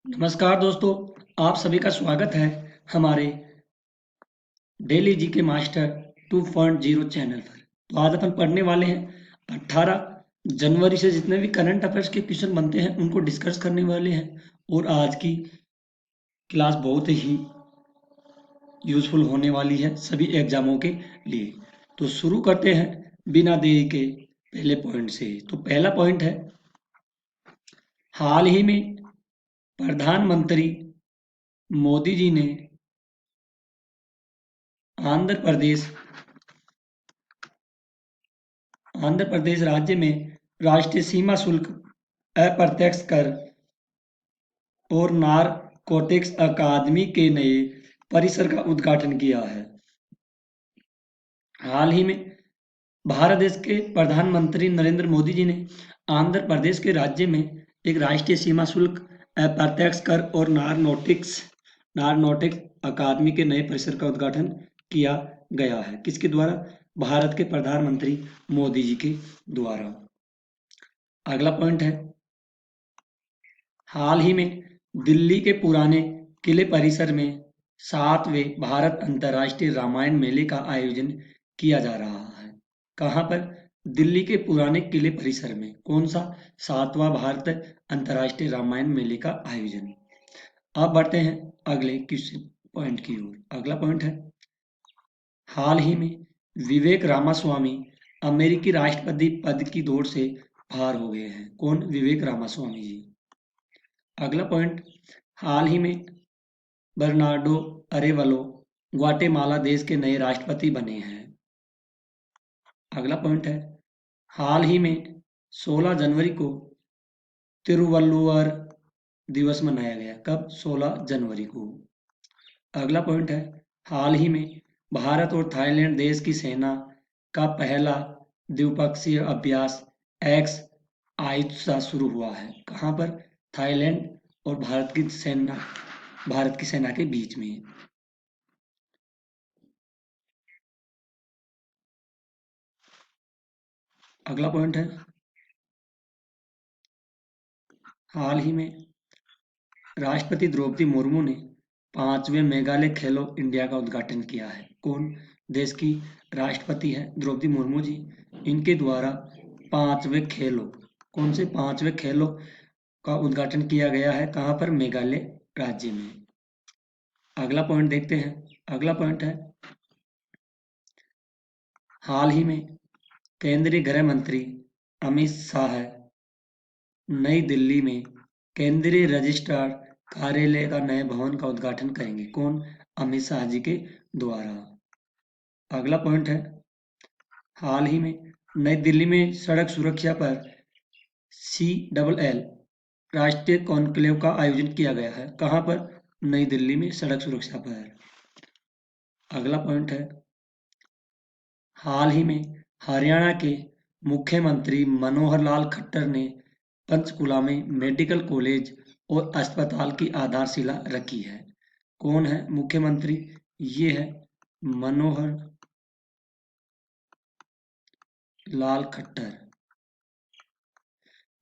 नमस्कार दोस्तों, आप सभी का स्वागत है हमारे डेली जीके मास्टर 2.0 चैनल पर। तो आज अपन पढ़ने वाले हैं 18 जनवरी से जितने भी करंट अफेयर्स के क्वेश्चन बनते हैं उनको डिस्कस करने वाले हैं। और आज की क्लास बहुत ही यूजफुल होने वाली है सभी एग्जामों के लिए। तो शुरू करते हैं बिना देरी के पहले पॉइंट से। तो पहला पॉइंट है, हाल ही में प्रधानमंत्री मोदी जी ने आंध्र प्रदेश आंध्र प्रदेश राज्य में राष्ट्रीय सीमा शुल्क, अप्रत्यक्ष कर और नारकोटिक्स अकादमी के नए परिसर का उद्घाटन किया है। हाल ही में भारत देश के प्रधानमंत्री नरेंद्र मोदी जी ने आंध्र प्रदेश के राज्य में एक राष्ट्रीय सीमा शुल्क, अप्रत्यक्ष कर और नारकोटिक्स अकादमी के नए परिसर का उद्घाटन किया गया है। किसके द्वारा? भारत के प्रधानमंत्री मोदी जी के द्वारा। अगला पॉइंट है, हाल ही में दिल्ली के पुराने किले परिसर में 7वें भारत अंतर्राष्ट्रीय रामायण मेले का आयोजन किया जा रहा है। कहाँ पर? दिल्ली के पुराने किले परिसर में। कौन सा? 7वां भारत अंतर्राष्ट्रीय रामायण मेले का आयोजन। अब बढ़ते हैं अगले क्वेश्चन पॉइंट की ओर। अगला पॉइंट है, हाल ही में विवेक रामास्वामी अमेरिकी राष्ट्रपति पद की दौड़ से बाहर हो गए हैं। कौन? विवेक रामास्वामी जी। अगला पॉइंट, हाल ही में बर्नार्डो अरेवलो ग्वाटेमाला देश के नए राष्ट्रपति बने हैं। अगला पॉइंट है, हाल ही में 16 जनवरी को तिरुवल्लुवर दिवस मनाया गया। कब? 16 जनवरी को। अगला पॉइंट है, हाल ही में भारत और थाईलैंड देश की सेना का पहला द्विपक्षीय अभ्यास एक्स आयुत्सा शुरू हुआ है। कहाँ पर? थाईलैंड और भारत की सेना के बीच में। अगला पॉइंट है, हाल ही में राष्ट्रपति द्रौपदी मुर्मू ने 5वें मेघालय खेलो इंडिया का उद्घाटन किया है। कौन देश की राष्ट्रपति है? द्रौपदी मुर्मू जी। इनके द्वारा 5वें खेलो, कौन से 5वें खेलों का उद्घाटन किया गया है? कहाँ पर? मेघालय राज्य में। अगला पॉइंट देखते हैं। अगला पॉइंट है, हाल ही में केंद्रीय गृह मंत्री अमित शाह नई दिल्ली में केंद्रीय रजिस्ट्रार कार्यालय का नए भवन का उद्घाटन करेंगे। कौन? अमित शाह जी के द्वारा। अगला पॉइंट है, हाल ही में नई दिल्ली में सड़क सुरक्षा पर CLL राष्ट्रीय कॉन्क्लेव का आयोजन किया गया है। कहाँ पर? नई दिल्ली में सड़क सुरक्षा पर। अगला पॉइंट है, हाल ही में हरियाणा के मुख्यमंत्री मनोहर लाल खट्टर ने पंचकुला में मेडिकल कॉलेज और अस्पताल की आधारशिला रखी है। कौन है मुख्यमंत्री? ये है मनोहर लाल खट्टर।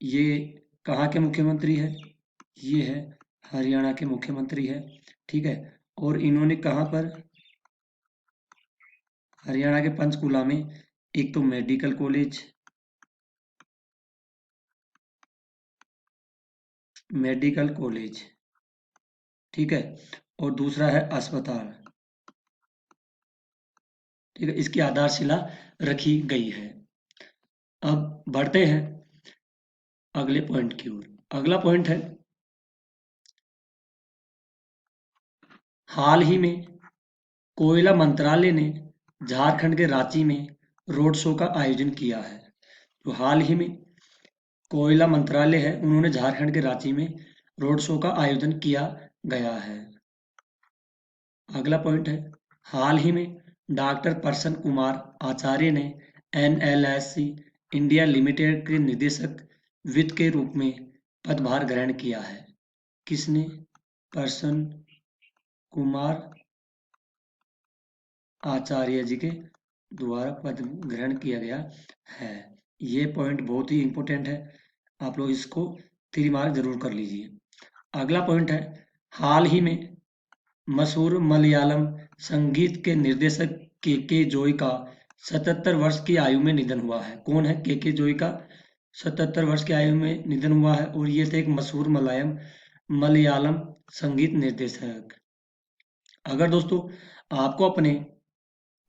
ये कहाँ के मुख्यमंत्री है? ये है हरियाणा के मुख्यमंत्री है। ठीक है। और इन्होंने कहाँ पर? हरियाणा के पंचकुला में एक तो मेडिकल कॉलेज, ठीक है, और दूसरा है अस्पताल। ठीक है, इसकी आधारशिला रखी गई है। अब बढ़ते हैं अगले पॉइंट की ओर। अगला पॉइंट है, हाल ही में कोयला मंत्रालय ने झारखंड के रांची में रोड शो का आयोजन किया है। तो हाल ही में कोयला मंत्रालय है, उन्होंने झारखंड के रांची में रोड शो का आयोजन किया गया है। अगला पॉइंट है, हाल ही में डॉक्टर प्रसन्न कुमार आचार्य ने NLSC इंडिया लिमिटेड के निदेशक वित्त के रूप में पदभार ग्रहण किया है। किसने? प्रसन्न कुमार आचार्य जी के द्वारा पद ग्रहण किया गया है। ये पॉइंट बहुत ही इंपॉर्टेंट है, आप लोग इसको 3 मार्क जरूर कर लीजिए। अगला पॉइंट है, हाल ही में मशहूर मलयालम संगीत के निर्देशक के जोई का 77 वर्ष की आयु में निधन हुआ है। कौन है के जोई का 77 वर्ष की आयु में निधन हुआ है? और ये थे एक मशहूर मलयालम संगीत निर्देशक। अगर दोस्तों आपको अपने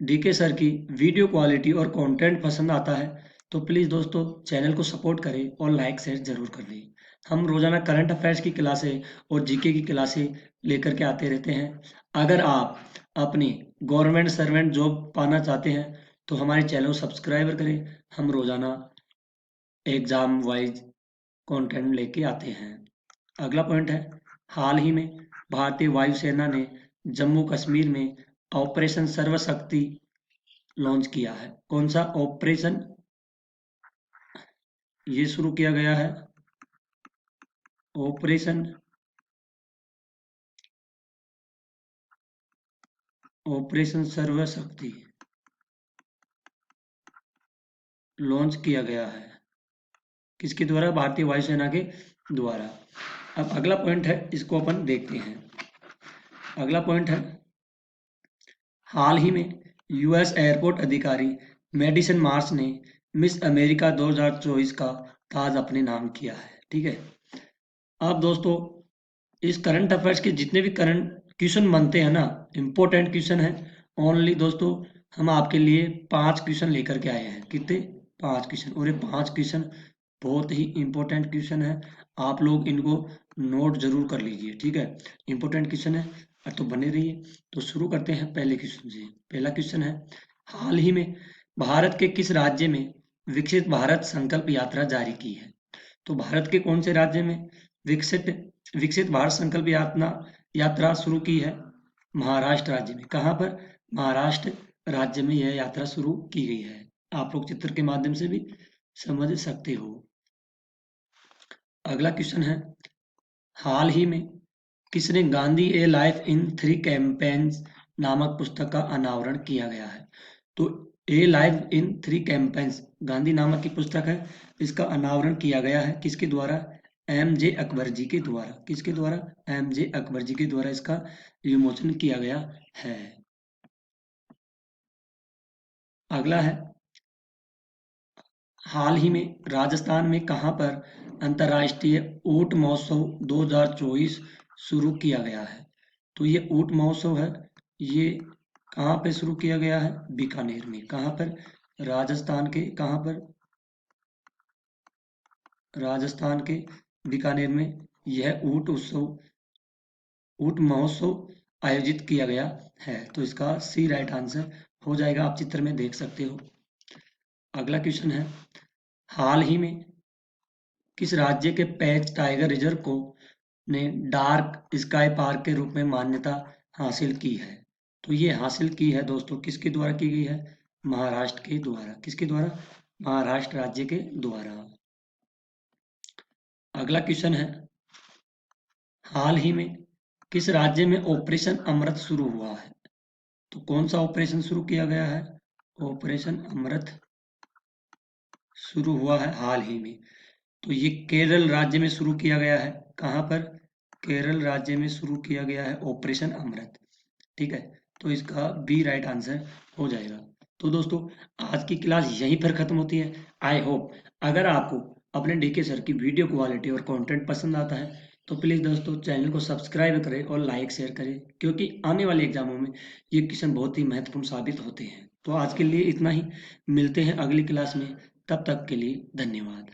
डीके सर की वीडियो क्वालिटी और कंटेंट पसंद आता है तो प्लीज़ दोस्तों चैनल को सपोर्ट करें और लाइक शेयर ज़रूर कर दें। हम रोज़ाना करंट अफेयर्स की क्लासें और जीके की क्लासें लेकर के आते रहते हैं। अगर आप अपनी गवर्नमेंट सर्वेंट जॉब पाना चाहते हैं तो हमारे चैनल को सब्सक्राइब करें। हम रोज़ाना एग्ज़ाम वाइज कंटेंट लेके आते हैं। अगला पॉइंट है, हाल ही में भारतीय वायुसेना ने जम्मू कश्मीर में ऑपरेशन सर्वशक्ति लॉन्च किया है। कौन सा ऑपरेशन ये शुरू किया गया है? ऑपरेशन सर्वशक्ति लॉन्च किया गया है। किसके द्वारा? भारतीय वायुसेना के द्वारा। अब अगला पॉइंट है, इसको अपन देखते हैं। अगला पॉइंट है, हाल ही में यूएस एयरपोर्ट अधिकारी मेडिसन मार्श ने मिस अमेरिका 2024 का ताज अपने नाम किया है। ठीक है। अब दोस्तों इस करंट अफेयर्स के जितने भी करंट क्वेश्चन बनते हैं ना, इंपॉर्टेंट क्वेश्चन है। ओनली दोस्तों हम आपके लिए 5 क्वेश्चन लेकर के आए हैं। कितने? 5 क्वेश्चन। और ये 5 क्वेश्चन बहुत ही इंपॉर्टेंट क्वेश्चन है। आप लोग इनको नोट जरूर कर लीजिए। ठीक है, इंपॉर्टेंट क्वेश्चन है तो बने रहिए। तो शुरू करते हैं पहले क्वेश्चन से। पहला क्वेश्चन है, हाल ही में भारत के किस राज्य में विकसित भारत संकल्प यात्रा जारी की है? तो भारत के कौन से राज्य में विकसित भारत संकल्प यात्रा शुरू की है? महाराष्ट्र राज्य में। कहाँ पर? महाराष्ट्र राज्य में यह यात्रा शुरू की गई है। आप लोग चित्र के माध्यम से भी समझ सकते हो। अगला क्वेश्चन है, हाल ही में किसने गांधी ए लाइफ इन 3 कैंपेन्स नामक पुस्तक का अनावरण किया गया है? तो ए लाइफ इन 3 कैंपेन्स गांधी नामक की पुस्तक है। इसका अनावरण किया गया है किसके द्वारा? एम.जे. अकबर जी के द्वारा। किसके द्वारा? एम.जे. अकबर जी के द्वारा इसका विमोचन किया गया है। अगला है, हाल ही में राजस्थान में कहां पर अंतर्राष्ट्रीय ऊंट महोत्सव 2024 शुरू किया गया है? तो ये ऊंट महोत्सव है, ये कहां पे शुरू किया गया है? बीकानेर में। कहां पर? राजस्थान के कहां पर? राजस्थान के बीकानेर में यह ऊंट महोत्सव आयोजित किया गया है। तो इसका सी राइट आंसर हो जाएगा। आप चित्र में देख सकते हो। अगला क्वेश्चन है, हाल ही में किस राज्य के पेंच टाइगर रिजर्व को ने डार्क स्काई पार्क के रूप में मान्यता हासिल की है? तो ये हासिल की है दोस्तों किसके द्वारा की गई है? महाराष्ट्र के द्वारा। किसके द्वारा? महाराष्ट्र राज्य के द्वारा। अगला क्वेश्चन है, हाल ही में किस राज्य में ऑपरेशन अमृत शुरू हुआ है? तो कौन सा ऑपरेशन शुरू किया गया है? ऑपरेशन अमृत शुरू हुआ है हाल ही में। तो ये केरल राज्य में शुरू किया गया है। कहां पर? केरल राज्य में शुरू किया गया है ऑपरेशन अमृत। ठीक है, तो इसका बी राइट आंसर हो जाएगा। तो दोस्तों आज की क्लास यहीं पर खत्म होती है। आई होप अगर आपको अपने डीके सर की वीडियो क्वालिटी और कंटेंट पसंद आता है तो प्लीज़ दोस्तों चैनल को सब्सक्राइब करें और लाइक शेयर करें, क्योंकि आने वाले एग्जामों में ये क्वेश्चन बहुत ही महत्वपूर्ण साबित होते हैं। तो आज के लिए इतना ही, मिलते हैं अगली क्लास में। तब तक के लिए धन्यवाद।